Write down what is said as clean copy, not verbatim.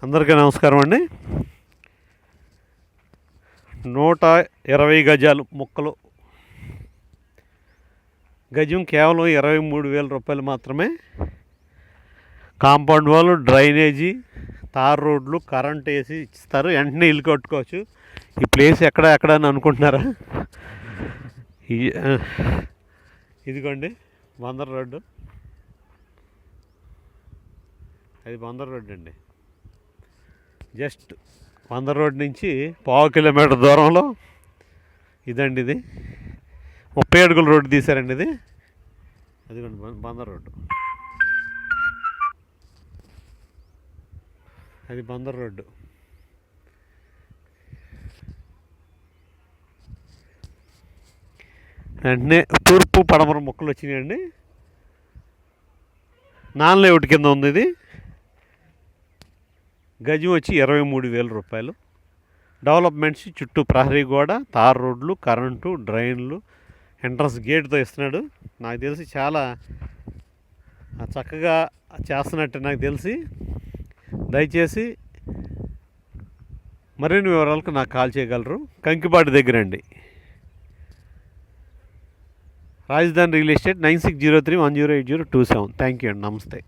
అందరికీ నమస్కారం అండి. 120 గజాలు ముక్కలు, గజం కేవలం 23,000 రూపాయలు మాత్రమే. కాంపౌండ్ వాళ్ళు, డ్రైనేజీ, తార్ రోడ్లు, కరెంట్ వేసి ఇస్తారు. వెంటనే ఇల్లు కట్టుకోవచ్చు. ఈ ప్లేస్ ఎక్కడ అని అనుకుంటున్నారా? ఇదిగోండి బందర్ రోడ్డు. అది బందర్ రోడ్డు అండి. జస్ట్ బందర్ రోడ్ నుంచి 1/2 కిలోమీటర్ దూరంలో ఇదండి. ఇది 30 అడుగుల రోడ్డు తీశారండి. ఇది అదిగోండి బందర్ రోడ్డు. అది బందర్ రోడ్డు. వెంటనే తూర్పు పడమర మొక్కలు వచ్చినాయండి. నాన్ లేఅవుట్ కింద ఉంది. ఇది గజం వచ్చి 23,000 రూపాయలు. డెవలప్మెంట్స్ చుట్టూ ప్రహరీ గోడ, తార్ రోడ్లు, కరెంటు, డ్రైన్లు, ఎంట్రన్స్ గేట్తో ఇస్తున్నాడు. నాకు తెలిసి చాలా చక్కగా చేస్తున్నట్టు నాకు తెలిసి. దయచేసి మరిన్ని వివరాలకు నాకు కాల్ చేయగలరు. కంకిపాటి దగ్గర అండి. రాజధాని రియల్ ఎస్టేట్ 9603108027. థ్యాంక్ యూ అండి. నమస్తే.